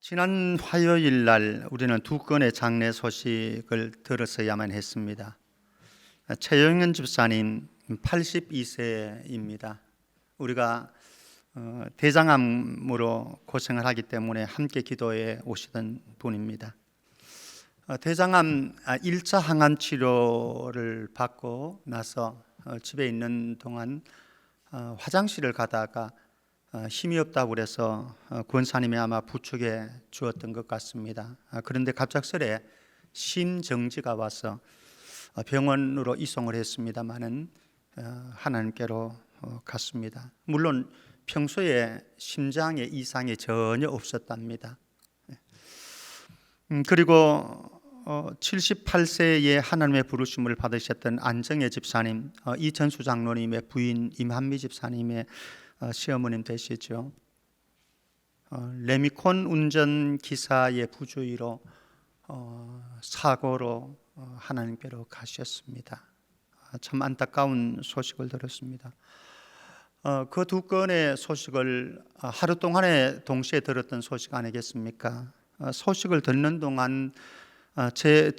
지난 화요일 날 우리는 두 건의 장례 소식을 들었어야만 했습니다. 최영현 집사님 82세입니다. 우리가 대장암으로 고생을 하기 때문에 함께 기도에 오시던 분입니다. 대장암 1차 항암 치료를 받고 나서 집에 있는 동안 화장실을 가다가 힘이 없다고 그래서 권사님이 아마 부축해 주었던 것 같습니다. 그런데 갑작스레 심정지가 와서 병원으로 이송을 했습니다마는 하나님께로 갔습니다. 물론 평소에 심장에 이상이 전혀 없었답니다. 그리고 78세에 하나님의 부르심을 받으셨던 안정혜 집사님, 이천수 장로님의 부인 임한미 집사님의 시어머님 되시죠. 레미콘 운전기사의 부주의로 사고로 하나님께로 가셨습니다. 참 안타까운 소식을 들었습니다. 그 두 건의 소식을 하루 동안에 동시에 들었던 소식 아니겠습니까? 소식을 듣는 동안 제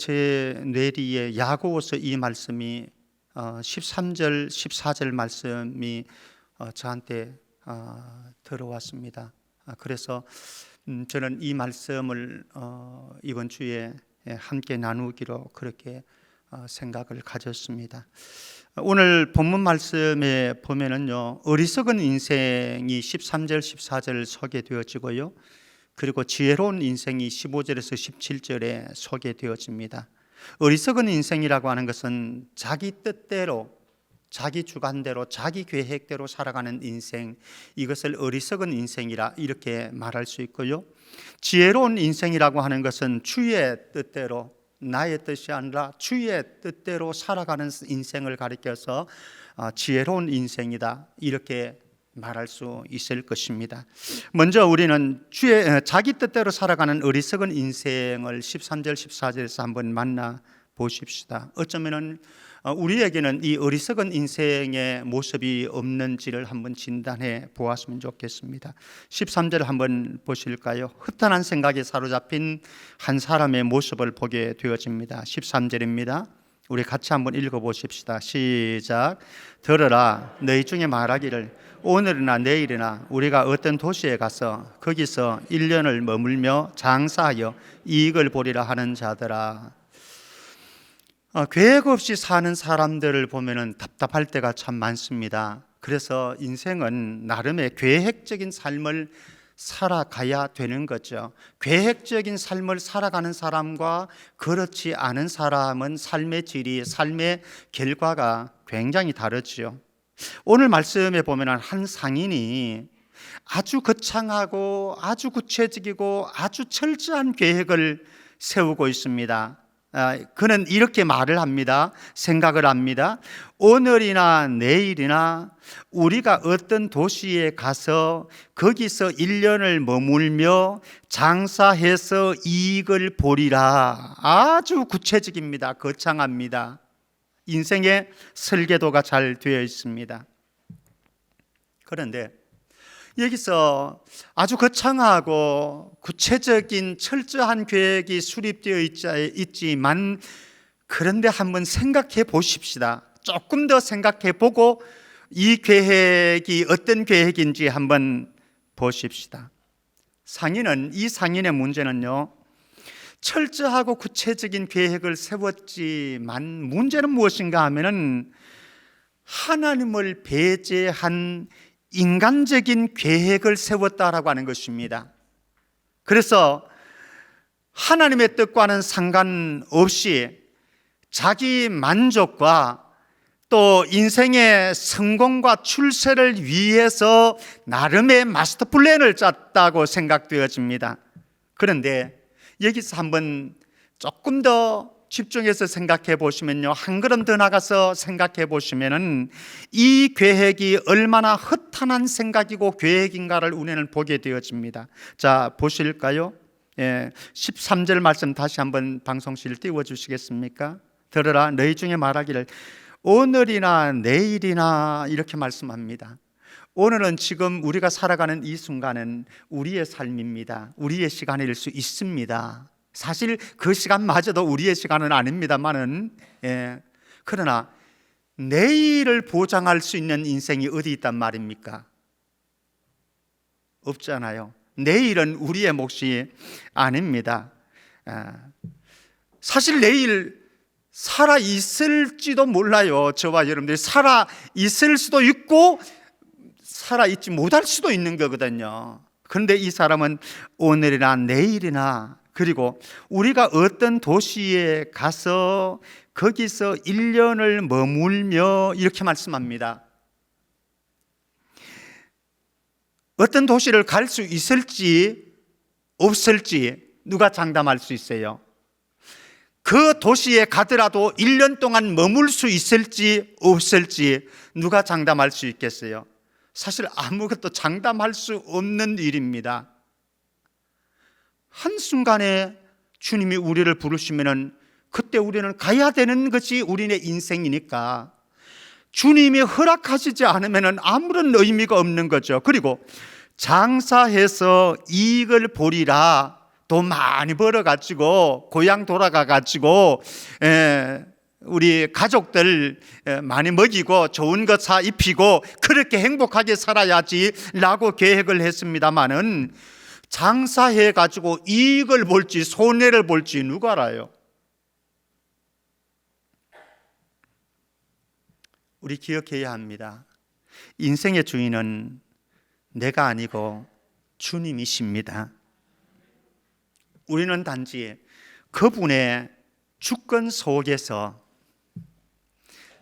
뇌리에 야고보서 이 말씀이 13절 14절 말씀이 저한테 들어왔습니다. 그래서 저는 이 말씀을 이번 주에 함께 나누기로 그렇게 생각을 가졌습니다. 오늘 본문 말씀에 보면은요, 어리석은 인생이 13절 14절 소개되어지고요, 그리고 지혜로운 인생이 15절에서 17절에 소개되어집니다. 어리석은 인생이라고 하는 것은 자기 뜻대로, 자기 주관대로, 자기 계획대로 살아가는 인생, 이것을 어리석은 인생이라 이렇게 말할 수 있고요, 지혜로운 인생이라고 하는 것은 주의 뜻대로, 나의 뜻이 아니라 주의 뜻대로 살아가는 인생을 가리켜서 지혜로운 인생이다 이렇게 말할 수 있을 것입니다. 먼저 우리는 자기 뜻대로 살아가는 어리석은 인생을 13절 14절에서 한번 만나 보십시다. 어쩌면은 우리에게는 이 어리석은 인생의 모습이 없는지를 한번 진단해 보았으면 좋겠습니다. 13절 한번 보실까요? 흩어난 생각에 사로잡힌 한 사람의 모습을 보게 되어집니다. 13절입니다. 우리 같이 한번 읽어보십시다. 시작. 들으라, 너희 중에 말하기를 오늘이나 내일이나 우리가 어떤 도시에 가서 거기서 1년을 머물며 장사하여 이익을 보리라 하는 자들아. 계획 없이 사는 사람들을 보면은 답답할 때가 참 많습니다. 그래서 인생은 나름의 계획적인 삶을 살아가야 되는 거죠. 계획적인 삶을 살아가는 사람과 그렇지 않은 사람은 삶의 질이, 삶의 결과가 굉장히 다르죠. 오늘 말씀에 보면 한 상인이 아주 거창하고 아주 구체적이고 아주 철저한 계획을 세우고 있습니다. 그는 이렇게 말을 합니다. 생각을 합니다. 오늘이나 내일이나 우리가 어떤 도시에 가서 거기서 1년을 머물며 장사해서 이익을 보리라. 아주 구체적입니다. 거창합니다. 인생의 설계도가 잘 되어 있습니다. 그런데 여기서 아주 거창하고 구체적인 철저한 계획이 수립되어 있지만, 그런데 한번 생각해 보십시다. 조금 더 생각해 보고 이 계획이 어떤 계획인지 한번 보십시다. 이 상인의 문제는요, 철저하고 구체적인 계획을 세웠지만 문제는 무엇인가 하면은 하나님을 배제한 인간적인 계획을 세웠다라고 하는 것입니다. 그래서 하나님의 뜻과는 상관없이 자기 만족과 또 인생의 성공과 출세를 위해서 나름의 마스터 플랜을 짰다고 생각되어집니다. 그런데 여기서 한번 조금 더 집중해서 생각해 보시면요, 한 걸음 더 나가서 생각해 보시면은 이 계획이 얼마나 허탄한 생각이고 계획인가를 우리는 보게 되어집니다. 자, 보실까요? 13절 말씀 다시 한번 방송실 띄워 주시겠습니까? 들으라, 너희 중에 말하기를 오늘이나 내일이나 이렇게 말씀합니다. 오늘은 지금 우리가 살아가는 이 순간은 우리의 삶입니다. 우리의 시간일 수 있습니다. 사실 그 시간마저도 우리의 시간은 아닙니다만은, 그러나 내일을 보장할 수 있는 인생이 어디 있단 말입니까? 없잖아요. 내일은 우리의 몫이 아닙니다. 사실 내일 살아 있을지도 몰라요. 저와 여러분들이 살아 있을 수도 있고 살아 있지 못할 수도 있는 거거든요. 그런데 이 사람은 오늘이나 내일이나, 그리고 우리가 어떤 도시에 가서 거기서 1년을 머물며 이렇게 말씀합니다. 어떤 도시를 갈 수 있을지 없을지 누가 장담할 수 있어요? 그 도시에 가더라도 1년 동안 머물 수 있을지 없을지 누가 장담할 수 있겠어요? 사실 아무것도 장담할 수 없는 일입니다. 한순간에 주님이 우리를 부르시면 그때 우리는 가야 되는 것이 우리의 인생이니까 주님이 허락하시지 않으면 아무런 의미가 없는 거죠. 그리고 장사해서 이익을 보리라, 돈 많이 벌어가지고 고향 돌아가가지고 우리 가족들 많이 먹이고 좋은 것 사 입히고 그렇게 행복하게 살아야지 라고 계획을 했습니다마는 장사해가지고 이익을 볼지 손해를 볼지 누가 알아요? 우리 기억해야 합니다. 인생의 주인은 내가 아니고 주님이십니다. 우리는 단지 그분의 주권 속에서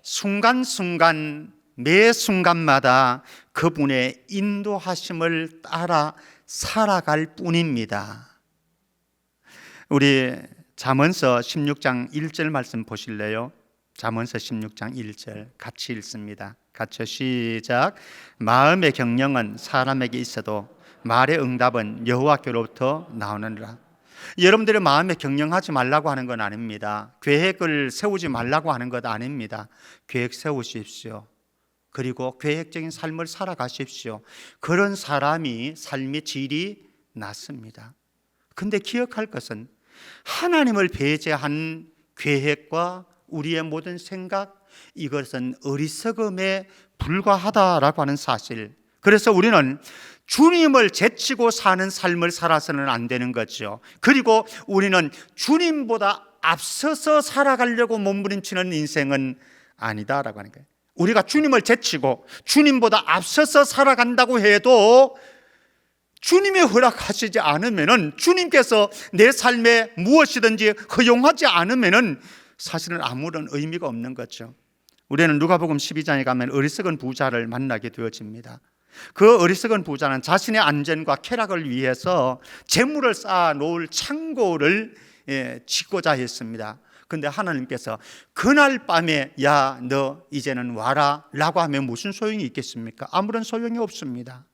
순간순간 매 순간마다 그분의 인도하심을 따라 살아갈 뿐입니다. 우리 잠언서 16장 1절 말씀 보실래요? 잠언서 16장 1절 같이 읽습니다. 같이 시작. 마음의 경영은 사람에게 있어도 말의 응답은 여호와께로부터 나오느니라. 여러분들의 마음에 경영하지 말라고 하는 건 아닙니다. 계획을 세우지 말라고 하는 것 아닙니다. 계획 세우십시오. 그리고 계획적인 삶을 살아가십시오. 그런 사람이 삶의 질이 낮습니다. 근데 기억할 것은 하나님을 배제한 계획과 우리의 모든 생각, 이것은 어리석음에 불과하다라고 하는 사실. 그래서 우리는 주님을 제치고 사는 삶을 살아서는 안 되는 거죠. 그리고 우리는 주님보다 앞서서 살아가려고 몸부림치는 인생은 아니다라고 하는 거예요. 우리가 주님을 제치고 주님보다 앞서서 살아간다고 해도 주님이 허락하시지 않으면은, 주님께서 내 삶에 무엇이든지 허용하지 않으면은 사실은 아무런 의미가 없는 거죠. 우리는 누가복음 12장에 가면 어리석은 부자를 만나게 되어집니다. 그 어리석은 부자는 자신의 안전과 쾌락을 위해서 재물을 쌓아 놓을 창고를 짓고자 했습니다. 그런데 하나님께서 그날 밤에 야, 너 이제는 와라 라고 하면 무슨 소용이 있겠습니까? 아무런 소용이 없습니다.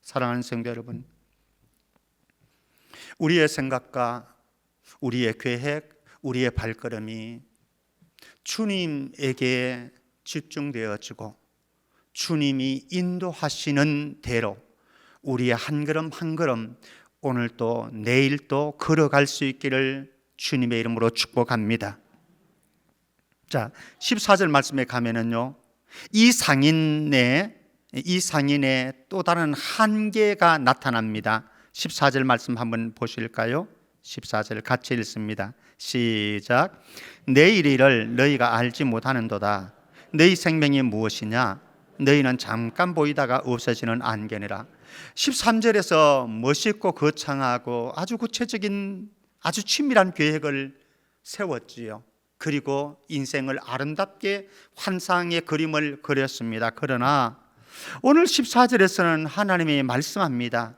사랑하는 성도 여러분, 우리의 생각과 우리의 계획, 우리의 발걸음이 주님에게 집중되어지고 주님이 인도하시는 대로 우리의 한 걸음 한 걸음 오늘도 내일도 걸어갈 수 있기를 주님의 이름으로 축복합니다. 자, 14절 말씀에 가면은요, 이 상인의 또 다른 한계가 나타납니다. 14절 말씀 한번 보실까요? 14절 같이 읽습니다. 시작. 내일 일을 너희가 알지 못하는도다. 너희 생명이 무엇이냐? 너희는 잠깐 보이다가 없어지는 안개니라. 13절에서 멋있고 거창하고 아주 구체적인 아주 친밀한 계획을 세웠지요. 그리고 인생을 아름답게 환상의 그림을 그렸습니다. 그러나 오늘 14절에서는 하나님이 말씀합니다.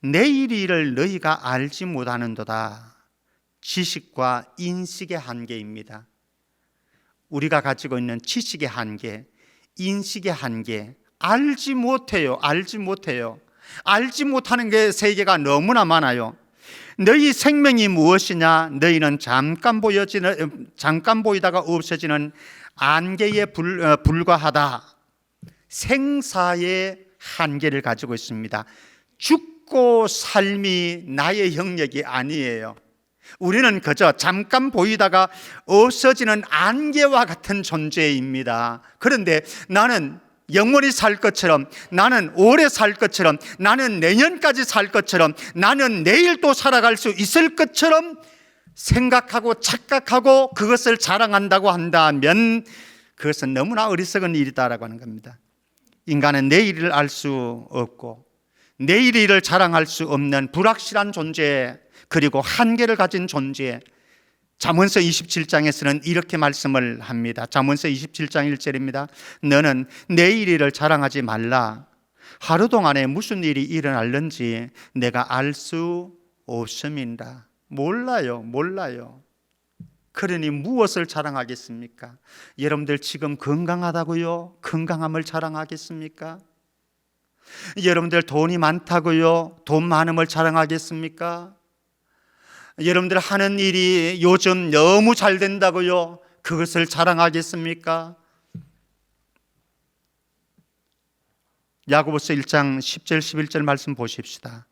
내일 일을 너희가 알지 못하는도다. 지식과 인식의 한계입니다. 우리가 가지고 있는 지식의 한계, 인식의 한계, 알지 못해요. 알지 못하는 게 세계가 너무나 많아요. 너희 생명이 무엇이냐? 너희는 잠깐 보이다가 없어지는 안개에 불과하다. 생사의 한계를 가지고 있습니다. 죽고 삶이 나의 영역이 아니에요. 우리는 그저 잠깐 보이다가 없어지는 안개와 같은 존재입니다. 그런데 나는 영원히 살 것처럼, 나는 오래 살 것처럼, 나는 내년까지 살 것처럼, 나는 내일 또 살아갈 수 있을 것처럼 생각하고 착각하고 그것을 자랑한다고 한다면 그것은 너무나 어리석은 일이다라고 하는 겁니다. 인간은 내일을 알 수 없고 내일을 자랑할 수 없는 불확실한 존재, 그리고 한계를 가진 존재. 잠언서 27장에서는 이렇게 말씀을 합니다. 잠언서 27장 1절입니다. 너는 내일을 자랑하지 말라. 하루 동안에 무슨 일이 일어날는지 내가 알 수 없음이라. 몰라요. 그러니 무엇을 자랑하겠습니까? 여러분들 지금 건강하다고요? 건강함을 자랑하겠습니까? 여러분들 돈이 많다고요? 돈 많음을 자랑하겠습니까? 여러분들 하는 일이 요즘 너무 잘 된다고요? 그것을 자랑하겠습니까? 야고보서 1장 10절 11절 말씀 보십시다.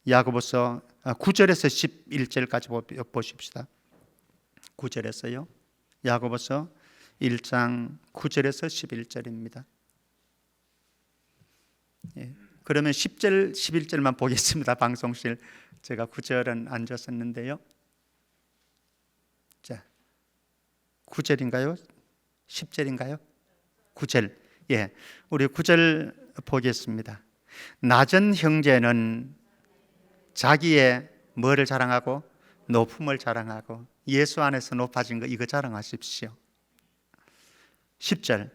야고보서 9절에서 11절까지 보십시다. 9절에서요. 야고보서 1장 9절에서 11절입니다. 예. 그러면 10절, 11절만 보겠습니다. 방송실 제가 9절은 안 줬었는데요. 자, 9절인가요? 10절인가요? 9절. 예, 우리 9절 보겠습니다. 낮은 형제는 자기의 뭐를 자랑하고? 높음을 자랑하고 예수 안에서 높아진 거 이거 자랑하십시오. 10절.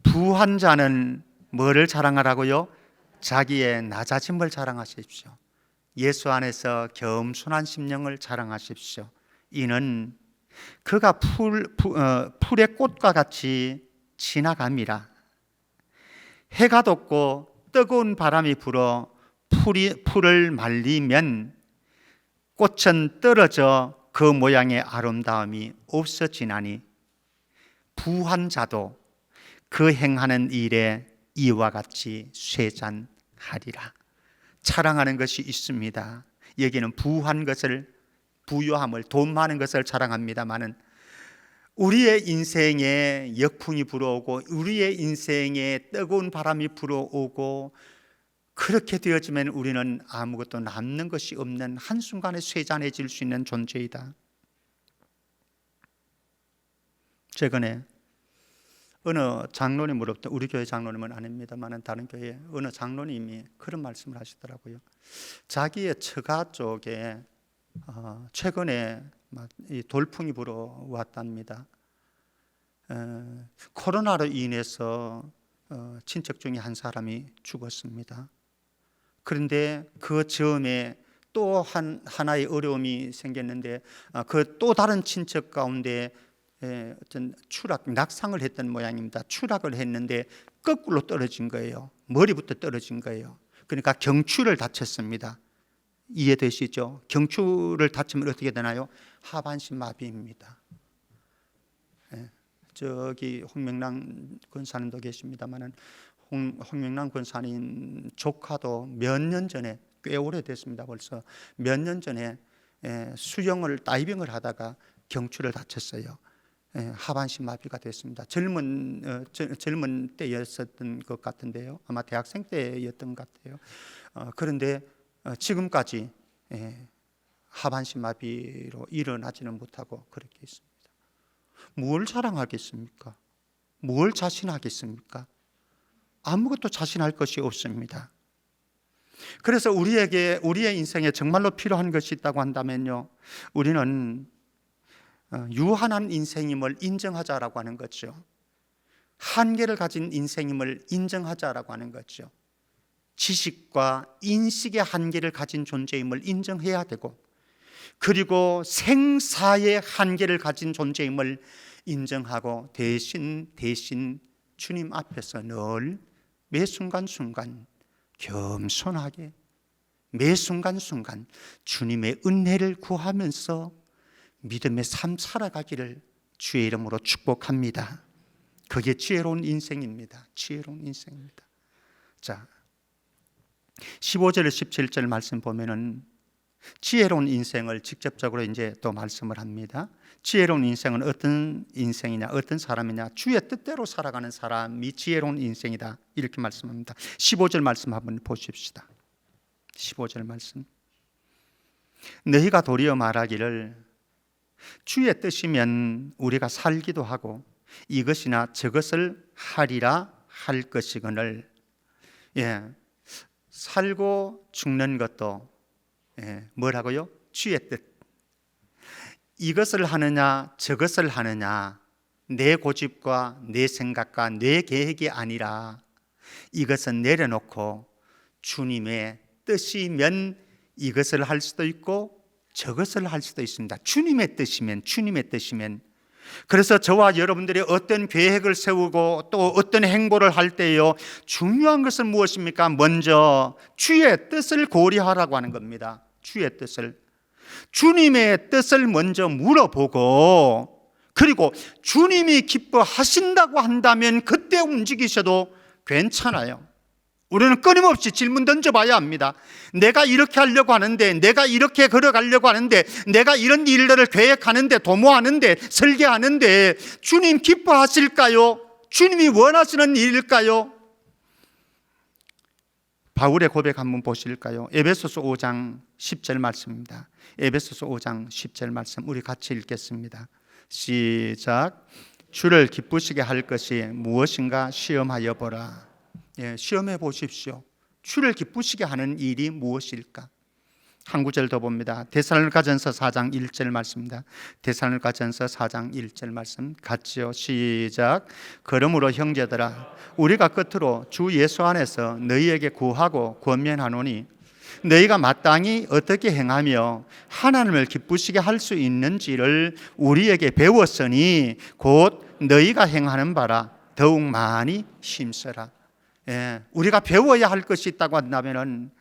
부한 자는 뭐를 자랑하라고요? 자기의 낮아짐을 자랑하십시오. 예수 안에서 겸손한 심령을 자랑하십시오. 이는 그가 풀의 꽃과 같이 지나감이라. 해가 돋고 뜨거운 바람이 불어 풀을 말리면 꽃은 떨어져 그 모양의 아름다움이 없어지나니 부한 자도 그 행하는 일에 이와 같이 쇠잔하리라. 자랑하는 것이 있습니다. 여기는 부한 것을, 부유함을, 돈 많은 것을 자랑합니다마는 우리의 인생에 역풍이 불어오고 우리의 인생에 뜨거운 바람이 불어오고 그렇게 되어지면 우리는 아무것도 남는 것이 없는 한순간에 쇠잔해질 수 있는 존재이다. 최근에 어느 장로님 물었다. 우리 교회 장로님은 아닙니다만 다른 교회 어느 장로님이 그런 말씀을 하시더라고요. 자기의 처가 쪽에 최근에 이 돌풍이 불어왔답니다. 코로나로 인해서 친척 중에 한 사람이 죽었습니다. 그런데 그 즈음에 또 하나의 어려움이 생겼는데 그 또 다른 친척 가운데 어떤 낙상을 했던 모양입니다. 추락을 했는데 거꾸로 떨어진 거예요. 머리부터 떨어진 거예요. 그러니까 경추를 다쳤습니다. 이해되시죠? 경추를 다치면 어떻게 되나요? 하반신 마비입니다. 저기 홍명랑 권사님도 계십니다만은 홍명랑 권사님 조카도 몇 년 전에, 꽤 오래됐습니다. 벌써 몇 년 전에 수영을 다이빙을 하다가 경추를 다쳤어요. 하반신 마비가 됐습니다. 젊은 때였었던 것 같은데요. 아마 대학생 때였던 것 같아요. 그런데 지금까지 하반신 마비로 일어나지는 못하고 그렇게 있습니다. 뭘 자랑하겠습니까? 뭘 자신하겠습니까? 아무것도 자신할 것이 없습니다. 그래서 우리의 인생에 정말로 필요한 것이 있다고 한다면요, 우리는 유한한 인생임을 인정하자라고 하는 거죠. 한계를 가진 인생임을 인정하자라고 하는 거죠. 지식과 인식의 한계를 가진 존재임을 인정해야 되고, 그리고 생사의 한계를 가진 존재임을 인정하고 대신 주님 앞에서 늘 매 순간순간 겸손하게 매 순간순간 주님의 은혜를 구하면서 믿음의 삶 살아가기를 주의 이름으로 축복합니다. 그게 지혜로운 인생입니다. 지혜로운 인생입니다. 자, 15절 17절 말씀 보면은 지혜로운 인생을 직접적으로 이제 또 말씀을 합니다. 지혜로운 인생은 어떤 인생이냐, 어떤 사람이냐, 주의 뜻대로 살아가는 사람이 지혜로운 인생이다, 이렇게 말씀합니다. 15절 말씀 한번 보십시다. 15절 말씀. 너희가 도리어 말하기를 주의 뜻이면 우리가 살기도 하고 이것이나 저것을 하리라 할 것이거늘. 살고 죽는 것도 뭐라고요? 주의 뜻. 이것을 하느냐 저것을 하느냐, 내 고집과 내 생각과 내 계획이 아니라 이것은 내려놓고 주님의 뜻이면 이것을 할 수도 있고 저것을 할 수도 있습니다. 주님의 뜻이면. 그래서 저와 여러분들이 어떤 계획을 세우고 또 어떤 행보를 할 때요, 중요한 것은 무엇입니까? 먼저 주의 뜻을 고려하라고 하는 겁니다. 주의 뜻을, 주님의 뜻을 먼저 물어보고, 그리고 주님이 기뻐하신다고 한다면 그때 움직이셔도 괜찮아요. 우리는 끊임없이 질문 던져봐야 합니다. 내가 이렇게 하려고 하는데, 내가 이렇게 걸어가려고 하는데, 내가 이런 일들을 계획하는데, 도모하는데, 설계하는데 주님 기뻐하실까요? 주님이 원하시는 일일까요? 바울의 고백 한번 보실까요? 에베소서 5장 10절 말씀입니다. 에베소서 5장 10절 말씀 우리 같이 읽겠습니다. 시작. 주를 기쁘시게 할 것이 무엇인가 시험하여 보라. 시험해 보십시오. 주를 기쁘시게 하는 일이 무엇일까? 한 구절 더 봅니다. 데살로니가전서 4장 1절 말씀입니다. 데살로니가전서 4장 1절 말씀 같이요. 시작. 그러므로 형제들아, 우리가 끝으로 주 예수 안에서 너희에게 구하고 권면하노니 너희가 마땅히 어떻게 행하며 하나님을 기쁘시게 할 수 있는지를 우리에게 배웠으니 곧 너희가 행하는 바라 더욱 많이 힘써라. 우리가 배워야 할 것이 있다고 한다면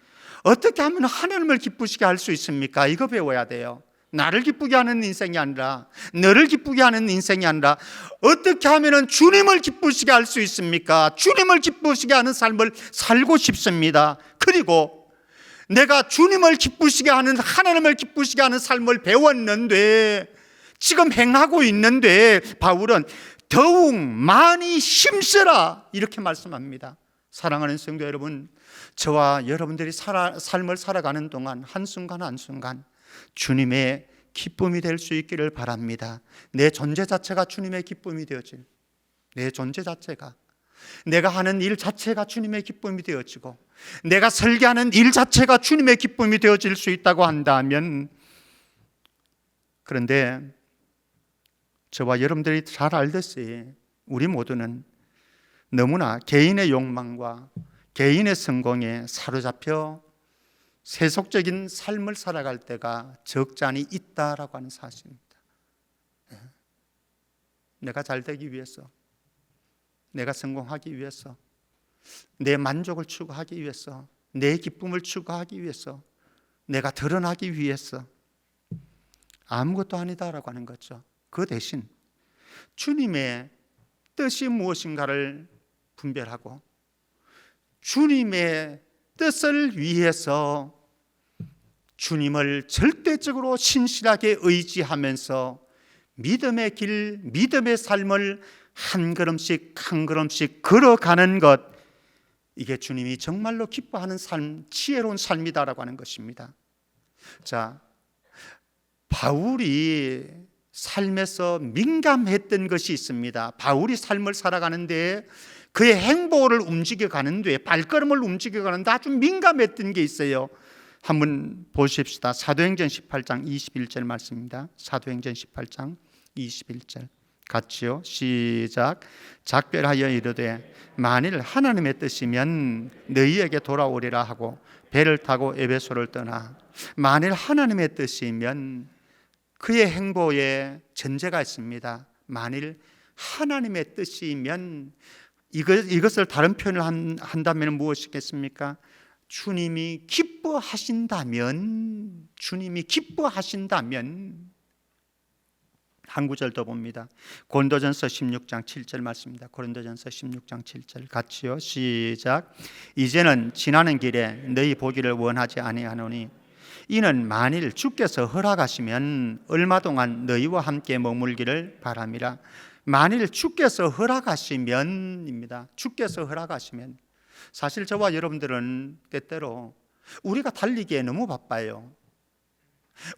어떻게 하면 하나님을 기쁘시게 할 수 있습니까? 이거 배워야 돼요. 나를 기쁘게 하는 인생이 아니라, 너를 기쁘게 하는 인생이 아니라, 어떻게 하면 주님을 기쁘시게 할 수 있습니까? 주님을 기쁘시게 하는 삶을 살고 싶습니다. 그리고 내가 주님을 기쁘시게 하는, 하나님을 기쁘시게 하는 삶을 배웠는데, 지금 행하고 있는데, 바울은 더욱 많이 힘쓰라 이렇게 말씀합니다. 사랑하는 성도 여러분, 저와 여러분들이 삶을 살아가는 동안 한순간 한순간 주님의 기쁨이 될 수 있기를 바랍니다. 내 존재 자체가 주님의 기쁨이 되어질, 내 존재 자체가, 내가 하는 일 자체가 주님의 기쁨이 되어지고, 내가 설계하는 일 자체가 주님의 기쁨이 되어질 수 있다고 한다면, 그런데 저와 여러분들이 잘 알듯이 우리 모두는 너무나 개인의 욕망과 개인의 성공에 사로잡혀 세속적인 삶을 살아갈 때가 적잖이 있다라고 하는 사실입니다. 내가 잘 되기 위해서, 내가 성공하기 위해서, 내 만족을 추구하기 위해서, 내 기쁨을 추구하기 위해서, 내가 드러나기 위해서 아무것도 아니다라고 하는 거죠. 그 대신 주님의 뜻이 무엇인가를 분별하고 주님의 뜻을 위해서 주님을 절대적으로 신실하게 의지하면서 믿음의 길, 믿음의 삶을 한 걸음씩 한 걸음씩 걸어가는 것, 이게 주님이 정말로 기뻐하는 삶, 지혜로운 삶이다라고 하는 것입니다. 자, 바울이 삶에서 민감했던 것이 있습니다. 바울이 삶을 살아가는데, 그의 행보를 움직여가는데, 발걸음을 움직여가는데 아주 민감했던 게 있어요. 한번 보십시다. 사도행전 18장 21절 말씀입니다. 사도행전 18장 21절 같이요. 시작. 작별하여 이르되 만일 하나님의 뜻이면 너희에게 돌아오리라 하고 배를 타고 에베소를 떠나. 만일 하나님의 뜻이면, 그의 행보에 전제가 있습니다. 만일 하나님의 뜻이면, 이것을 다른 표현을 한다면 무엇이겠습니까? 주님이 기뻐하신다면, 주님이 기뻐하신다면, 한 구절 더 봅니다. 고린도전서 16장 7절 말씀입니다. 고린도전서 16장 7절 같이요. 시작. 이제는 지나는 길에 너희 보기를 원하지 아니하노니 이는 만일 주께서 허락하시면 얼마 동안 너희와 함께 머물기를 바람이라. 만일 주께서 허락하시면입니다. 주께서 허락하시면. 사실 저와 여러분들은 때때로 우리가 달리기에 너무 바빠요.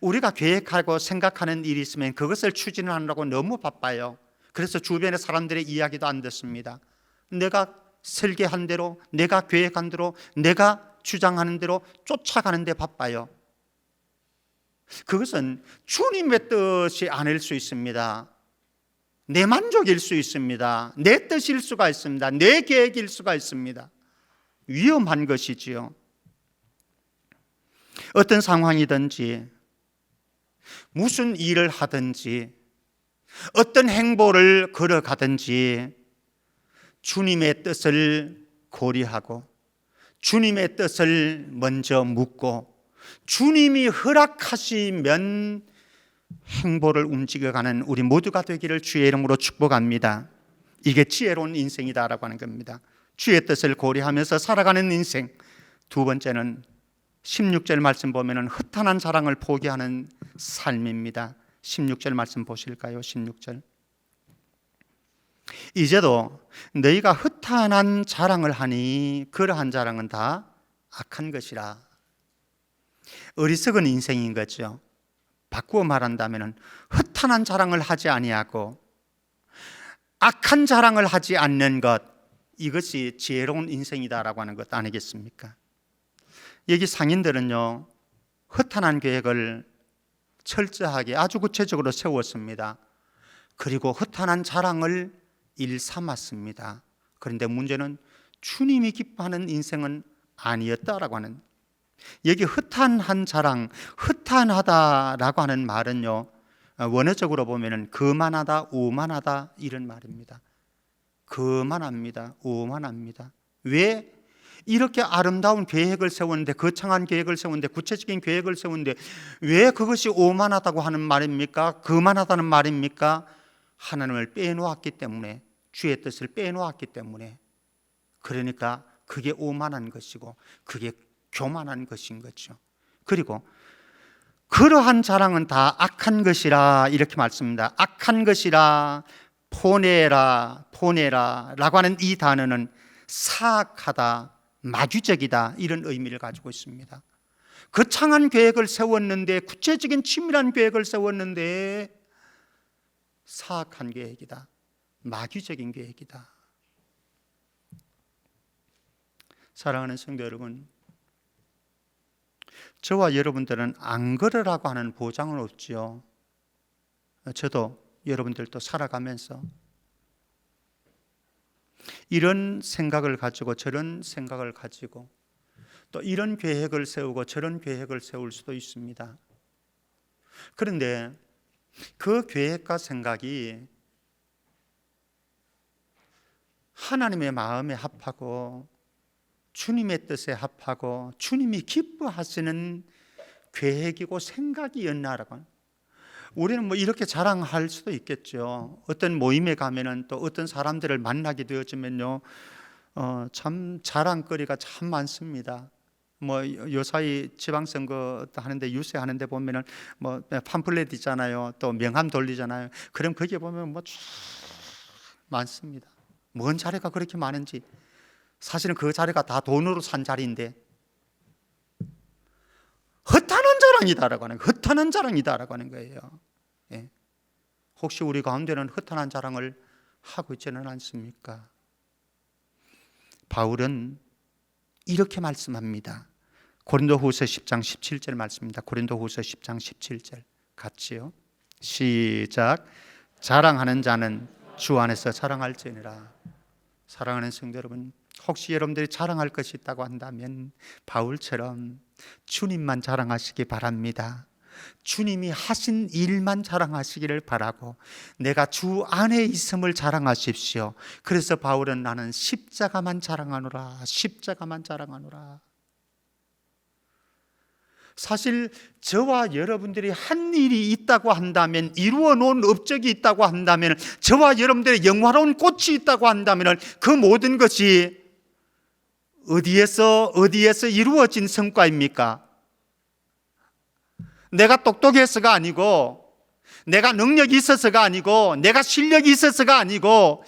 우리가 계획하고 생각하는 일이 있으면 그것을 추진하느라고 너무 바빠요. 그래서 주변의 사람들의 이야기도 안 듣습니다. 내가 설계한 대로, 내가 계획한 대로, 내가 주장하는 대로 쫓아가는 데 바빠요. 그것은 주님의 뜻이 아닐 수 있습니다. 내 만족일 수 있습니다. 내 뜻일 수가 있습니다. 내 계획일 수가 있습니다. 위험한 것이지요. 어떤 상황이든지 무슨 일을 하든지 어떤 행보를 걸어가든지 주님의 뜻을 고려하고 주님의 뜻을 먼저 묻고 주님이 허락하시면 행보를 움직여가는 우리 모두가 되기를 주의 이름으로 축복합니다. 이게 지혜로운 인생이다라고 하는 겁니다. 주의 뜻을 고려하면서 살아가는 인생. 두 번째는 16절 말씀 보면은 허탄한 자랑을 포기하는 삶입니다. 16절 말씀 보실까요? 16절. 이제도 너희가 허탄한 자랑을 하니 그러한 자랑은 다 악한 것이라. 어리석은 인생인 거죠. 바꾸어 말한다면은 허탄한 자랑을 하지 아니하고 악한 자랑을 하지 않는 것, 이것이 지혜로운 인생이다라고 하는 것 아니겠습니까? 여기 상인들은요, 허탄한 계획을 철저하게 아주 구체적으로 세웠습니다. 그리고 허탄한 자랑을 일삼았습니다. 그런데 문제는 주님이 기뻐하는 인생은 아니었다라고 하는, 여기 허탄한 자랑, 허탄하다라고 하는 말은요, 원어적으로 보면은 거만하다, 오만하다 이런 말입니다. 거만합니다. 오만합니다. 왜? 이렇게 아름다운 계획을 세웠는데, 거창한 계획을 세웠는데, 구체적인 계획을 세웠는데 왜 그것이 오만하다고 하는 말입니까? 거만하다는 말입니까? 하나님을 빼놓았기 때문에, 주의 뜻을 빼놓았기 때문에. 그러니까 그게 오만한 것이고 그게 교만한 것인 거죠. 그리고 그러한 자랑은 다 악한 것이라 이렇게 말씀합니다. 악한 것이라, 포내라, 포내라 라고 하는 이 단어는 사악하다, 마귀적이다 이런 의미를 가지고 있습니다. 거창한 계획을 세웠는데, 구체적인 치밀한 계획을 세웠는데 사악한 계획이다, 마귀적인 계획이다. 사랑하는 성도 여러분, 저와 여러분들은 안 그러라고 하는 보장은 없지요. 저도 여러분들도 살아가면서 이런 생각을 가지고 저런 생각을 가지고 또 이런 계획을 세우고 저런 계획을 세울 수도 있습니다. 그런데 그 계획과 생각이 하나님의 마음에 합하고 주님의 뜻에 합하고 주님이 기뻐하시는 계획이고 생각이었나라고. 우리는 뭐 이렇게 자랑할 수도 있겠죠. 어떤 모임에 가면은 또 어떤 사람들을 만나게 되어지면요, 참 자랑거리가 참 많습니다. 뭐 요사이 지방선거 하는데 유세하는데 보면은 뭐 팜플렛 있잖아요. 또 명함 돌리잖아요. 그럼 거기에 보면 뭐 참 많습니다. 뭔 자리가 그렇게 많은지. 사실은 그 자리가 다 돈으로 산 자리인데 허탄한 자랑이다라고 하는, 허탄한 자랑이다라고 하는 거예요. 예. 혹시 우리 가운데는 허탄한 자랑을 하고 있지는 않습니까? 바울은 이렇게 말씀합니다. 고린도후서 10장 17절 말씀입니다. 고린도후서 10장 17절 같이요. 시작. 자랑하는 자는 주 안에서 자랑할지니라. 사랑하는 성도 여러분, 혹시 여러분들이 자랑할 것이 있다고 한다면 바울처럼 주님만 자랑하시기 바랍니다. 주님이 하신 일만 자랑하시기를 바라고, 내가 주 안에 있음을 자랑하십시오. 그래서 바울은 나는 십자가만 자랑하노라, 십자가만 자랑하노라. 사실 저와 여러분들이 한 일이 있다고 한다면, 이루어 놓은 업적이 있다고 한다면, 저와 여러분들의 영화로운 꽃이 있다고 한다면 그 모든 것이 어디에서 이루어진 성과입니까? 내가 똑똑해서가 아니고, 내가 능력이 있어서가 아니고, 내가 실력이 있어서가 아니고,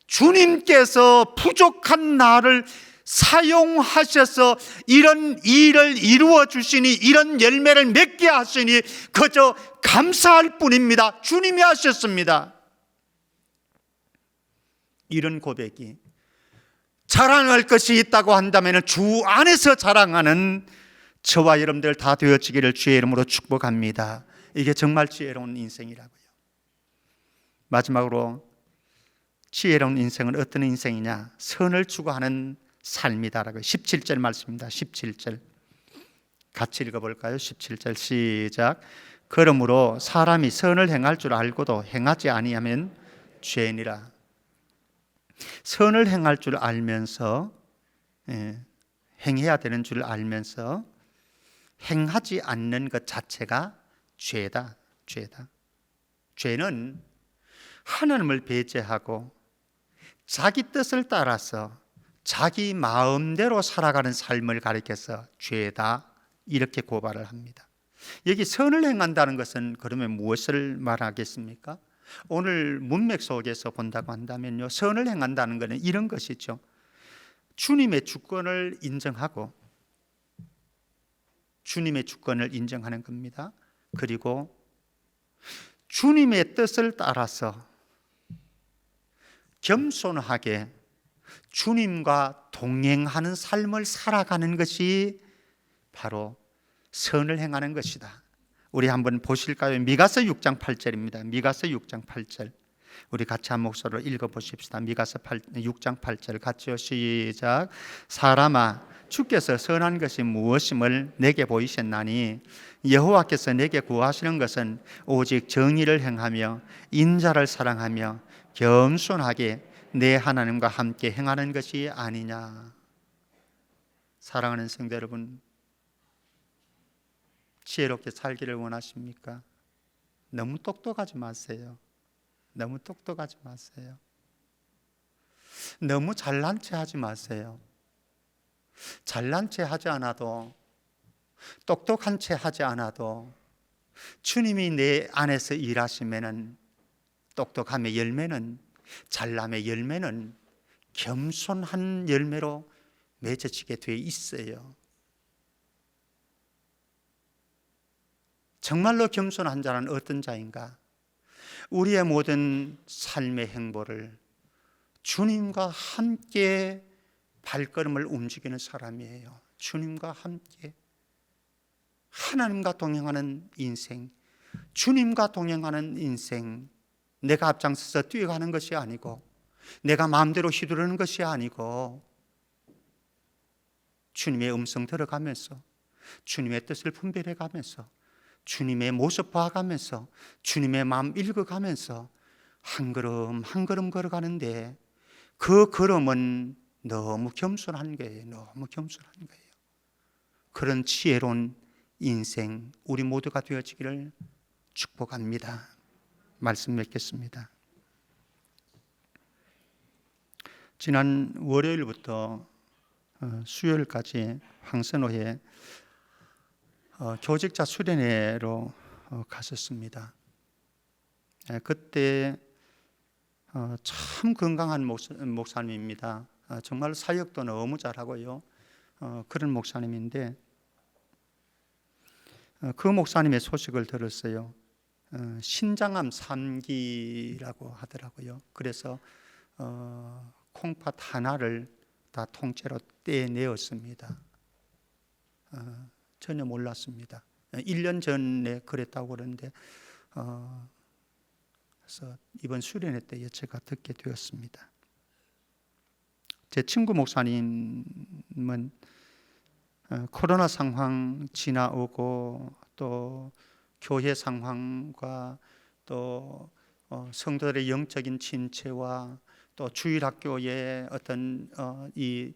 주님께서 부족한 나를 사용하셔서 이런 일을 이루어 주시니, 이런 열매를 맺게 하시니 그저 감사할 뿐입니다. 주님이 하셨습니다. 이런 고백이 자랑할 것이 있다고 한다면 주 안에서 자랑하는 저와 여러분들 다 되어지기를 주의 이름으로 축복합니다. 이게 정말 지혜로운 인생이라고요. 마지막으로 지혜로운 인생은 어떤 인생이냐? 선을 추구하는 삶이다라고. 17절 말씀입니다. 17절 같이 읽어볼까요? 17절 시작. 그러므로 사람이 선을 행할 줄 알고도 행하지 아니하면 죄니라. 선을 행할 줄 알면서, 행해야 되는 줄 알면서 행하지 않는 것 자체가 죄다. 죄는 하나님을 배제하고 자기 뜻을 따라서 자기 마음대로 살아가는 삶을 가리켜서 죄다, 이렇게 고발을 합니다. 여기 선을 행한다는 것은 그러면 무엇을 말하겠습니까? 오늘 문맥 속에서 본다고 한다면요, 선을 행한다는 것은 이런 것이죠. 주님의 주권을 인정하고, 주님의 주권을 인정하는 겁니다. 그리고 주님의 뜻을 따라서 겸손하게 주님과 동행하는 삶을 살아가는 것이 바로 선을 행하는 것이다. 우리 한번 보실까요? 미가서 6장 8절입니다. 미가서 6장 8절. 우리 같이 한 목소리로 읽어보십시다. 미가서 6장 8절 같이요. 시작. 사람아, 주께서 선한 것이 무엇임을 내게 보이셨나니 여호와께서 내게 구하시는 것은 오직 정의를 행하며 인자를 사랑하며 겸손하게 내 하나님과 함께 행하는 것이 아니냐. 사랑하는 성도 여러분, 지혜롭게 살기를 원하십니까? 너무 똑똑하지 마세요. 너무 똑똑하지 마세요. 너무 잘난 체 하지 마세요. 잘난 체 하지 않아도, 똑똑한 체 하지 않아도 주님이 내 안에서 일하시면은 똑똑함의 열매는, 잘남의 열매는 겸손한 열매로 맺어지게 돼 있어요. 정말로 겸손한 자는 어떤 자인가? 우리의 모든 삶의 행보를 주님과 함께 발걸음을 움직이는 사람이에요. 주님과 함께 하나님과 동행하는 인생, 주님과 동행하는 인생. 내가 앞장서서 뛰어가는 것이 아니고, 내가 마음대로 휘두르는 것이 아니고, 주님의 음성 들어가면서, 주님의 뜻을 분별해 가면서, 주님의 모습 봐가면서, 주님의 마음 읽어가면서 한 걸음 한 걸음 걸어가는데, 그 걸음은 너무 겸손한 거예요. 너무 겸손한 거예요. 그런 지혜로운 인생 우리 모두가 되어지기를 축복합니다. 말씀 맺겠습니다. 지난 월요일부터 수요일까지 황선호에 교직자 수련회로 갔었습니다. 그때 참 건강한 목사님입니다. 정말 사역도 너무 잘하고요. 그런 목사님인데, 그 목사님의 소식을 들었어요. 신장암 3기라고 하더라고요. 그래서 콩팥 하나를 다 통째로 떼내었습니다. 전혀 몰랐습니다. 1년 전에 그랬다고 그러는데, 그래서 이번 수련회 때 제가 듣게 되었습니다. 제 친구 목사님은 코로나 상황 지나오고, 또 교회 상황과 또 성도들의 영적인 침체와 또 주일학교의 어떤 이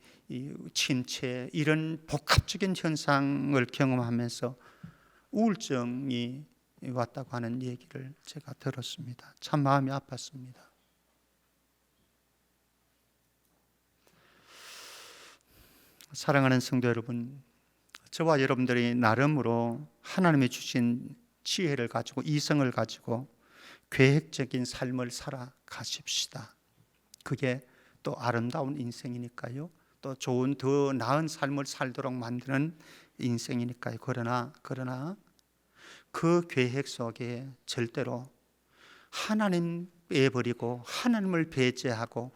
침체, 이런 복합적인 현상을 경험하면서 우울증이 왔다고 하는 얘기를 제가 들었습니다. 참 마음이 아팠습니다. 사랑하는 성도 여러분, 저와 여러분들이 나름으로 하나님이 주신 지혜를 가지고 이성을 가지고 계획적인 삶을 살아가십시다. 그게 또 아름다운 인생이니까요. 또 좋은 더 나은 삶을 살도록 만드는 인생이니까요. 그러나 그 계획 속에 절대로 하나님 빼버리고 하나님을 배제하고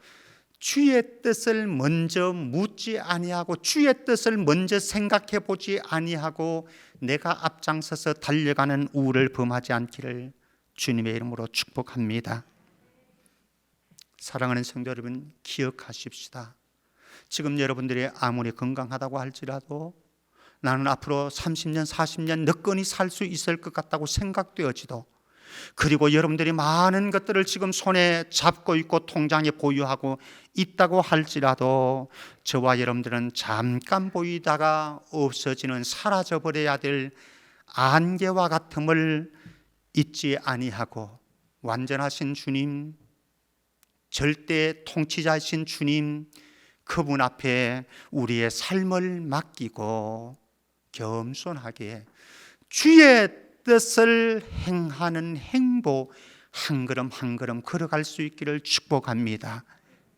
주의 뜻을 먼저 묻지 아니하고 주의 뜻을 먼저 생각해 보지 아니하고 내가 앞장서서 달려가는 우울을 범하지 않기를 주님의 이름으로 축복합니다. 사랑하는 성도 여러분, 기억하십시다. 지금 여러분들이 아무리 건강하다고 할지라도 나는 앞으로 30년, 40년 너끈히 살 수 있을 것 같다고 생각되어지도, 그리고 여러분들이 많은 것들을 지금 손에 잡고 있고 통장에 보유하고 있다고 할지라도 저와 여러분들은 잠깐 보이다가 없어지는 사라져버려야 될 안개와 같음을 잊지 아니하고 완전하신 주님, 절대 통치자이신 주님, 그분 앞에 우리의 삶을 맡기고 겸손하게 주의 뜻을 행하는 행보 한 걸음 한 걸음 걸어갈 수 있기를 축복합니다.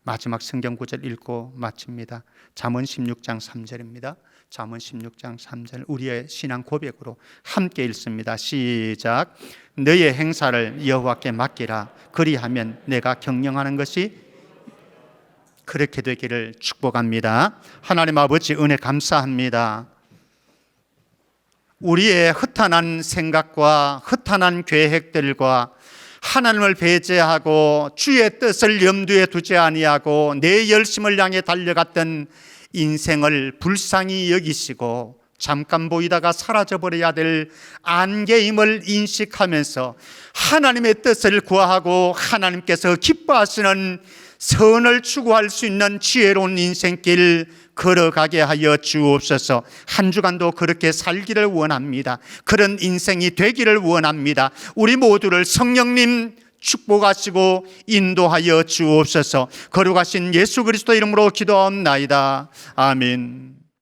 마지막 성경 구절 읽고 마칩니다. 잠언 16장 3절입니다. 잠언 16장 3절 우리의 신앙 고백으로 함께 읽습니다. 시작. 너의 행사를 여호와께 맡기라. 그리하면 내가 경영하는 것이 그렇게 되기를 축복합니다. 하나님 아버지, 은혜 감사합니다. 우리의 허탄한 생각과 허탄한 계획들과 하나님을 배제하고 주의 뜻을 염두에 두지 아니하고 내 열심을 향해 달려갔던 인생을 불쌍히 여기시고 잠깐 보이다가 사라져버려야 될 안개임을 인식하면서 하나님의 뜻을 구하고 하나님께서 기뻐하시는 선을 추구할 수 있는 지혜로운 인생길 걸어가게 하여 주옵소서. 한 주간도 그렇게 살기를 원합니다. 그런 인생이 되기를 원합니다. 우리 모두를 성령님 축복하시고 인도하여 주옵소서. 거룩하신 예수 그리스도 이름으로 기도하옵나이다. 아멘.